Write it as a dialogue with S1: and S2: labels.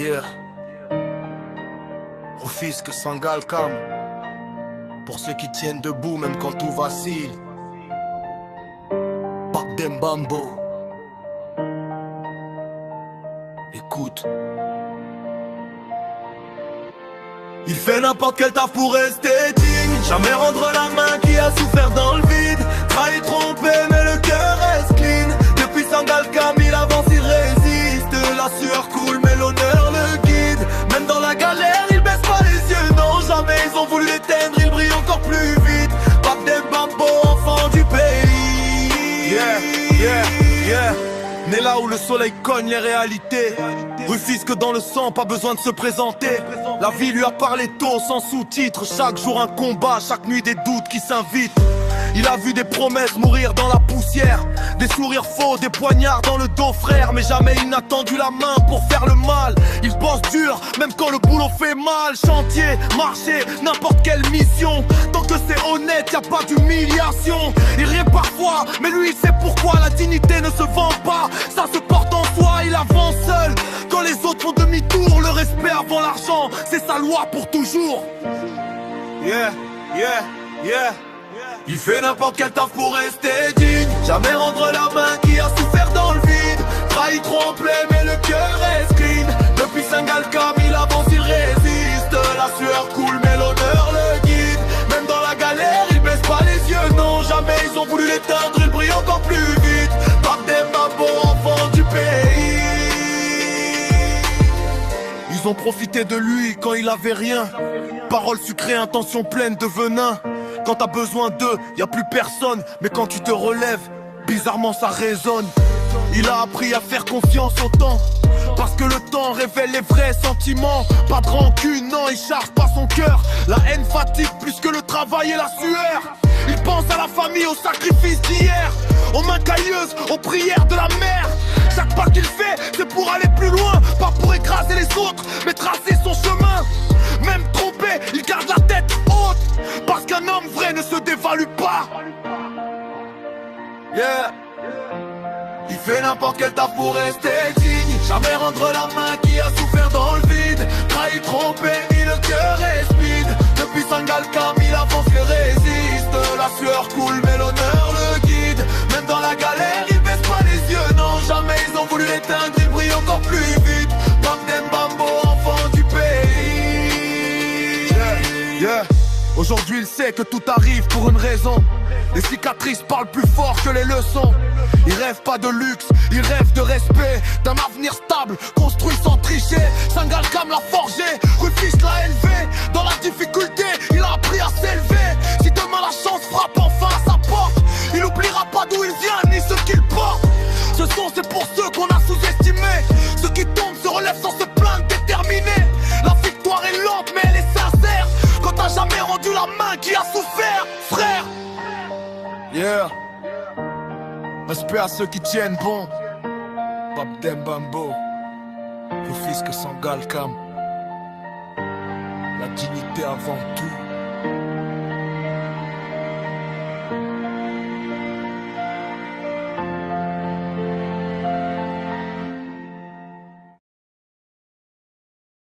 S1: Yeah. Rufisque Sangalkam. Pour ceux qui tiennent debout même quand tout vacille. Babdem Bambo. Écoute. Il fait n'importe quel taf pour rester digne. Jamais rendre la main qui a souffert dans le vide. Trahi, trompé, mais le cœur reste clean. Depuis Sangalkam, il avance, il résiste. La sueur coule, mais l'honneur le guide. Même dans la galère, il baisse pas les yeux. Non, jamais ils ont voulu l'éteindre, il brille encore plus vite. Babdem Bambo, enfant du pays. Yeah. Né là où le soleil cogne les réalités. Rufisque dans le sang, pas besoin de se présenter. La vie lui a parlé tôt, sans sous-titres. Chaque jour un combat, chaque nuit des doutes qui s'invitent. Il a vu des promesses mourir dans la poussière. Des sourires faux, des poignards dans le dos, frère. Mais jamais il n'a tendu la main pour faire le mal. Il bosse dur, même quand le boulot fait mal. Chantier, marché, n'importe quelle mission. Tant que c'est honnête, y a pas d'humiliation. Il rit parfois, mais lui il sait pourquoi. La dignité ne se vend pas, ça se porte en soi. Il avance seul, quand les autres font demi-tour. Le respect avant l'argent, c'est sa loi pour toujours. Yeah. Il fait n'importe quel taf pour rester digne. Jamais rendre la main qui a souffert dans le vide. Trahi, trompé, mais le cœur reste clean. Depuis Sangalkam, il avance, il résiste. La sueur coule, mais l'honneur le guide. Même dans la galère, il baisse pas les yeux. Non, jamais ils ont voulu l'éteindre, il brille encore plus vite. Babdem Bambo, enfant du pays. Ils ont profité de lui quand il avait rien. Paroles sucrées, intentions pleines de venin. Quand t'as besoin d'eux, y a plus personne. Mais quand tu te relèves, bizarrement ça résonne. Il a appris à faire confiance au temps, parce que le temps révèle les vrais sentiments. Pas de rancune, non, il charge pas son cœur. La haine fatigue plus que le travail et la sueur. Il pense à la famille, aux sacrifices d'hier, aux mains cailleuses, aux prières de la mère. Chaque pas qu'il fait, c'est pour aller plus loin. Pas pour écraser les autres, mais tracer son chemin. Même trompé, il garde la tête haute, parce qu'un homme vrai ne se dévalue pas. Yeah. Il fait n'importe quel taf pour rester digne. Jamais rendre la main qui a souffert dans le vide. Trahi, trompé, mais le cœur est speed. Depuis Sangalkam, il avance, il résiste. La sueur coule, mais l'honneur le guide. Même dans la galère, il baisse pas les yeux. Non, jamais ils ont voulu l'éteindre, il brille encore plus vite. Babdem Bambo, enfant du pays. Yeah. Aujourd'hui, il sait que tout arrive pour une raison. Les cicatrices parlent plus fort que les leçons. Il rêve pas de luxe, il rêve de respect, d'un avenir stable, construit sans tricher. Sangalkam l'a forgé, Rufisque l'a élevé. Dans la difficulté, il a appris à s'élever. Si demain la chance frappe enfin à sa porte, il oubliera pas d'où il vient ni ce qu'il porte. Ce son c'est pour ceux qu'on a sous-estimés. Ceux qui tombent se relèvent sans se plaindre, déterminés. La victoire est lente mais elle est sincère. Quand t'as jamais rendu la main qui a souffert, frère. Yeah. Respect à ceux qui tiennent bon. Babdem Bambo, Rufisque Sangalkam. La dignité avant tout.